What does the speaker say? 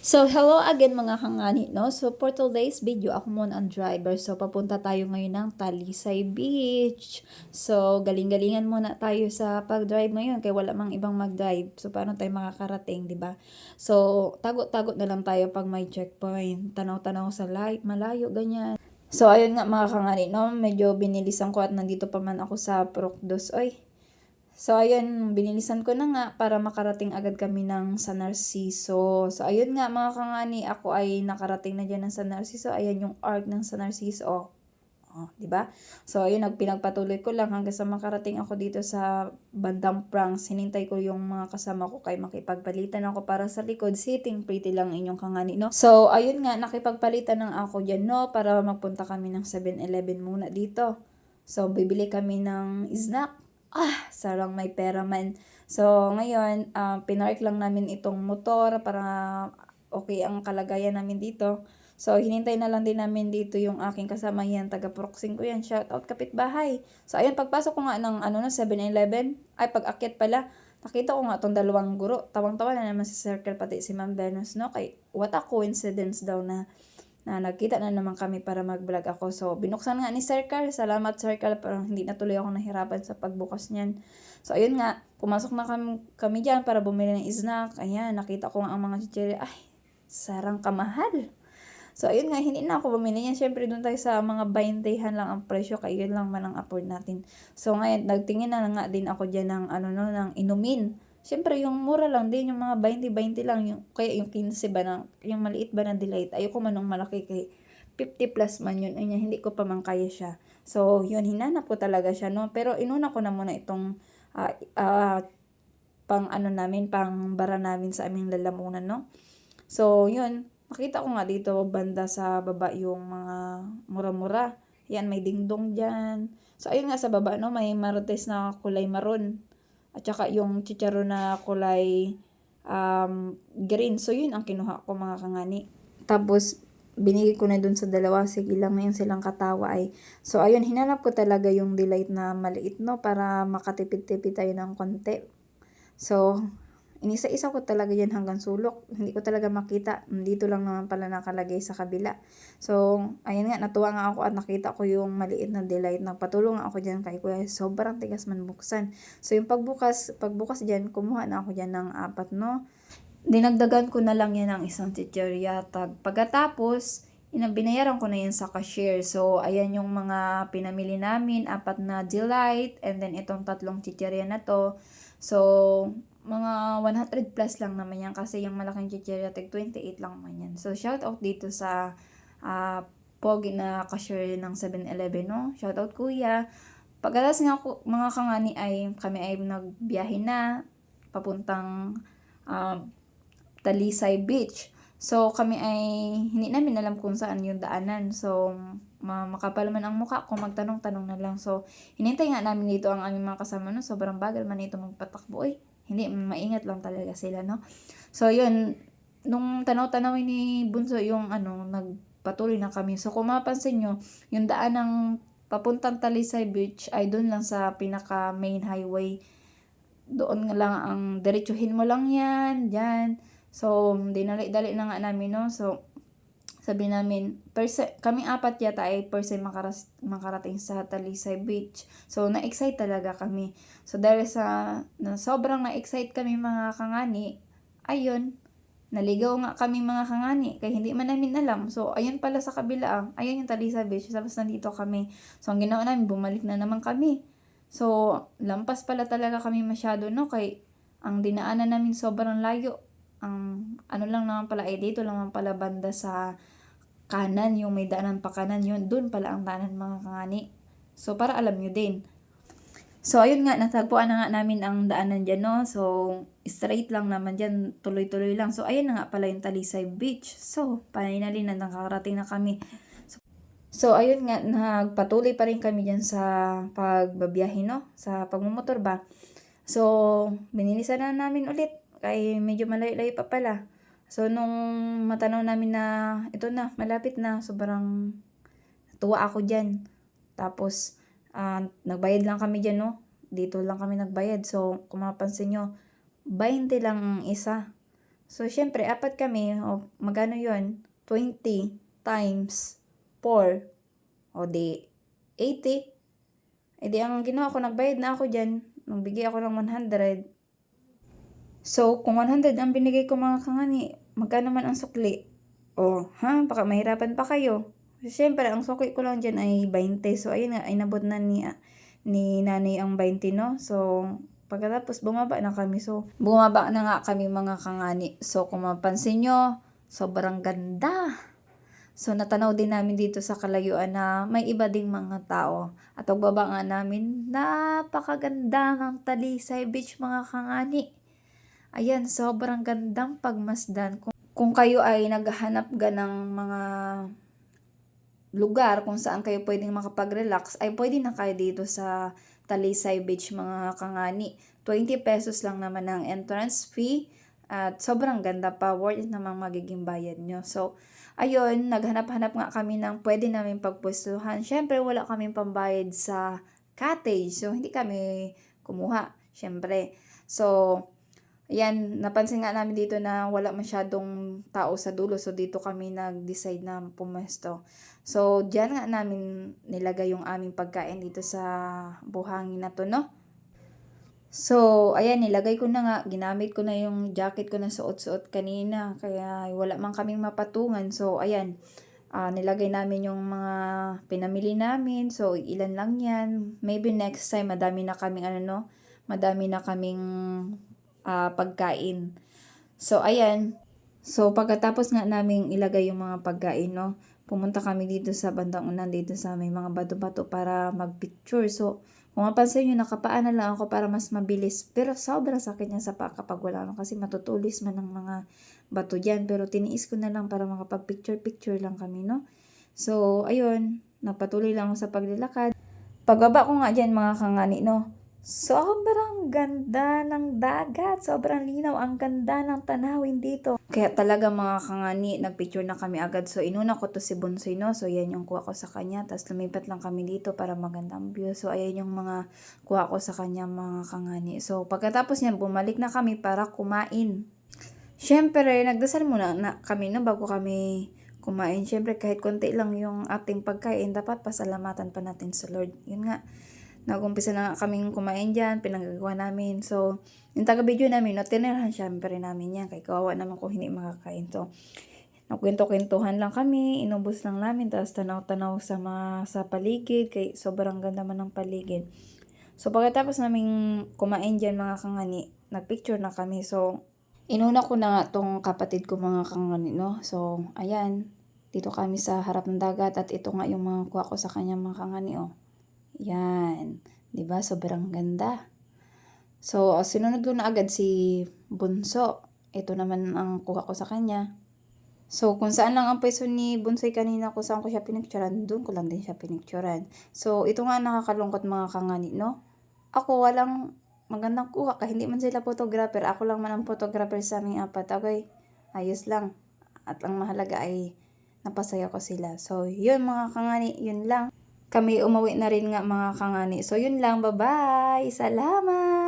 So, hello again mga kangani, no? So, for today's video, ako muna ang driver. So, papunta tayo ngayon ng Talisay Beach. So, galing-galingan muna tayo sa pag-drive ngayon kaya wala mang ibang mag-drive. So, paano tayo makakarating, di ba? So, tagot-tagot na lang tayo pag may checkpoint. Tanaw-tanaw sa malayo, ganyan. So, ayun nga mga kangani, no? Medyo binilisan ko at nandito pa man ako sa Procdos. Oy, so, ayun, binilisan ko na nga para makarating agad kami ng San Narciso. So, ayun nga mga kangani, ako ay nakarating na dyan ng San Narciso. Ayan yung arc ng San Narciso. Oh, di ba? So, ayun, pinagpatuloy ko lang hanggang sa makarating ako dito sa bandang Pranks. Hinintay ko yung mga kasama ko kay makipagpalitan ako para sa likod. Sitting pretty lang inyong kangani, no? So, ayun nga, nakipagpalitan ng ako dyan, no? Para magpunta kami ng 7-Eleven muna dito. So, bibili kami ng snack. Sarang may pera man. So, ngayon, pinark lang namin itong motor para okay ang kalagayan namin dito. So, hinintay na lang din namin dito yung aking kasama yan. Taga-proxing ko yan. Shout out kapitbahay. So, ayun, pagpasok ko nga ng 7-Eleven, ay pag-akyat pala, nakita ko nga itong dalawang guro. Tawang-tawa na naman si Circle pati si Ma'am Venus, no? Kay, what a coincidence daw na nagkita na naman kami para mag-vlog ako. So, binuksan nga ni Sir Carl. Salamat Sir Carl, pero hindi na tuloy ako nahirapan sa pagbukas niyan. So, ayun nga, pumasok na kami dyan para bumili ng snack. Ayan, nakita ko nga ang mga chichirya. Ay, sarang kamahal. So, ayun nga, hindi na ako bumili niyan. Siyempre, doon tayo sa mga 20 lang ang presyo. Kaya yun lang man ang afford natin. So, ngayon, nagtingin na nga din ako dyan ng, ng inumin. Siyempre, yung mura lang din, yung mga 20 lang, yung, kaya yung 15 ba, yung maliit ba na delight, ayoko man ng malaki kay 50 plus man yun, ay, hindi ko pa man kaya siya. So, yun, hinanap ko talaga siya, no? Pero inuna ko na muna itong, pang namin, pang bara namin sa aming lalamunan, no? So, yun, makita ko nga dito, banda sa baba yung mga mura-mura. Yan, may dingdong dyan. So, ayun nga sa baba, no, may marites na kulay maroon. At saka yung chicharo na kulay green. So, yun ang kinuha ko mga kangani. Tapos, binigay ko na dun sa dalawa. Sige lang na yun silang katawa ay. So, ayun, hinanap ko talaga yung delight na maliit, no? Para makatipid-tipid tayo ng konti. So, inisa-isa ko talaga yan hanggang sulok. Hindi ko talaga makita. Dito lang naman pala nakalagay sa kabila. So, ayun nga, natuwa nga ako at nakita ko yung maliit na delight. Nagpatulong ako dyan kay kuya. Sobrang tigas man buksan. So, yung pagbukas dyan, kumuha na ako dyan ng 4, no? Dinagdagan ko na lang yan ng isang chichirya tag. Pagkatapos, binayaran ko na yan sa cashier. So, ayan yung mga pinamili namin. 4 na delight. And then, itong 3 chichirya na to. So, mga 100 plus lang naman yan kasi yung malaking chichirya tag 28 lang man yan. So, shout out dito sa pogi na cashier ng 7-Eleven, no? Shout out kuya. Pagkatapos nga mga kangani ay kami ay nagbiyahe na papuntang Talisay Beach. So, kami ay hindi namin alam kung saan yung daanan. So, makapal man ang mukha kung magtanong-tanong na lang. So, hinintay nga namin dito ang aming mga kasama, no? Sobrang bagal man ito magpatakbo. Hindi, maingat lang talaga sila, no? So, yun, nung tanaw-tanawin ni Bunso yung nagpatuloy na kami. So, kung mapansin nyo, yung daan ng papuntang Talisay Beach ay doon lang sa pinaka main highway. Doon nga lang ang diretsuhin mo lang yan, dyan. So, dinali-dali na nga namin, no? So, sabi namin, kami 4 yata ay makarating sa Talisay Beach. So, na-excite talaga kami. So, dahil sobrang na-excite kami mga kangani, ayun, naligaw nga kami mga kangani, kaya hindi man namin alam. So, ayun pala sa kabila, ayun yung Talisay Beach, tapos nandito kami. So, ang ginawa namin, bumalik na naman kami. So, lampas pala talaga kami masyado, no? Kay, ang dinaanan namin sobrang layo. Ang lang naman pala, dito lang naman pala banda sa kanan, yung may daanan pa kanan yun, dun pala ang daanan mga kangani. So, para alam nyo din. So, ayun nga, natagpuan na nga namin ang daanan dyan, no? So, straight lang naman dyan, tuloy-tuloy lang. So, ayun na nga pala yung Talisay Beach. So, paninali na nakarating na kami. So, ayun nga, nagpatuloy pa rin kami dyan sa pagbabiyahe, no? Sa pagmumotor ba? So, binilisan na namin ulit. Kaya medyo malayo-layo pa pala. So, nung matanaw namin na ito na, malapit na, sobrang tuwa ako dyan. Tapos, nagbayad lang kami dyan, no? Dito lang kami nagbayad. So, kung mapansin nyo, 20 lang ang isa. So, syempre, apat kami. O, magano yun? 20 times 4. O, di, 80. E di, ang ginawa ko, nagbayad na ako dyan. Nagbigay ako ng 100. So, kung 100 ang binigay ko mga kangani, magkano man ang sukli? O, ha? Baka mahirapan pa kayo. Siyempre, ang sukli ko lang dyan ay 20. So, ayun nga, inabot na ni nanay ang 20, no? So, pagkatapos, bumaba na kami. So, bumaba na nga kami mga kangani. So, kung mapansin nyo, sobrang ganda. So, natanaw din namin dito sa kalayuan na may iba ding mga tao. At pagbaba nga namin, napakaganda ng Talisay Beach mga kangani. Ayan, sobrang gandang pagmasdan. Kung kayo ay naghahanap ga ng mga lugar kung saan kayo pwedeng makapag-relax, ay pwede na kayo dito sa Talisay Beach mga kangani. 20 pesos lang naman ang entrance fee at sobrang ganda pa, worth it namang magiging bayad nyo. So, ayun, naghanap-hanap nga kami ng pwede namin pagpwestuhan. Syempre, wala kaming pambayad sa cottage, so hindi kami kumuha, syempre. So, ayan, napansin nga namin dito na wala masyadong tao sa dulo. So, dito kami nag-decide na pumesto. So, diyan nga namin nilagay yung aming pagkain dito sa buhangin na to, no? So, ayan, nilagay ko na nga. Ginamit ko na yung jacket ko na suot-suot kanina. Kaya wala man kaming mapatungan. So, ayan, nilagay namin yung mga pinamili namin. So, ilan lang yan. Maybe next time, madami na kaming madami na kaming pagkain. So, ayan. So, pagkatapos nga namin ilagay yung mga pagkain, no, pumunta kami dito sa bandang unan, dito sa may mga bato-bato para magpicture. So, kung mapansin nyo, nakapaan na lang ako para mas mabilis. Pero sobrang sakit niya sa paa kapag wala no, kasi matutulis man ng mga bato dyan. Pero tiniis ko na lang para makapag-picture-picture lang kami, no. So, ayun, napatuloy lang ako sa paglilakad. Pagbaba ko nga dyan mga kangani, no, sobrang ganda ng dagat, sobrang linaw, ang ganda ng tanawin dito. Kaya talaga mga kangani, nagpicture na kami agad. So, inuna ko to si Bonsoy, no? So, yan yung kuha ko sa kanya. Tapos, lumipat lang kami dito para magandang view. So, ayan yung mga kuha ko sa kanya mga kangani. So, pagkatapos niyan, bumalik na kami para kumain. Siyempre, nagdasal muna na kami na bago kami kumain. Siyempre, kahit konti lang yung ating pagkain, dapat pasalamatan pa natin sa Lord. Yun nga. Nag-umpisa na kaming kumain dyan, pinagagawa namin. So, yung taga-video namin, no, tinirahan syempre namin yan. Kaya kawawa naman kung hindi makakain. So, nagkwento-kwentuhan lang kami, inubos lang namin, tapos tanaw-tanaw sa paligid. Kaya sobrang ganda man ng paligid. So, pagkatapos namin kumain dyan mga kangani, nagpicture na kami. So, inuna ko na nga tong kapatid ko mga kangani, no? So, ayan, dito kami sa harap ng dagat at ito nga yung mga kuha ko sa kanya mga kangani, oh. Yan. 'Di ba? Sobrang ganda. So, sinunod ko na agad si Bunso. Ito naman ang kuha ko sa kanya. So, kung saan lang ang pwesto ni Bunsoy kanina, kung saan ko siya pinicturan, doon ko lang din siya pinicturan. So, ito nga nakakalungkot mga kangani, no? Ako walang magandang kuha, kahit hindi man sila photographer. Ako lang man ang photographer sa aming apat. Okay, ayos lang. At ang mahalaga ay napasaya ko sila. So, yun mga kangani, yun lang. Kami umuwi na rin nga mga kangani. So, yun lang. Bye-bye! Salamat!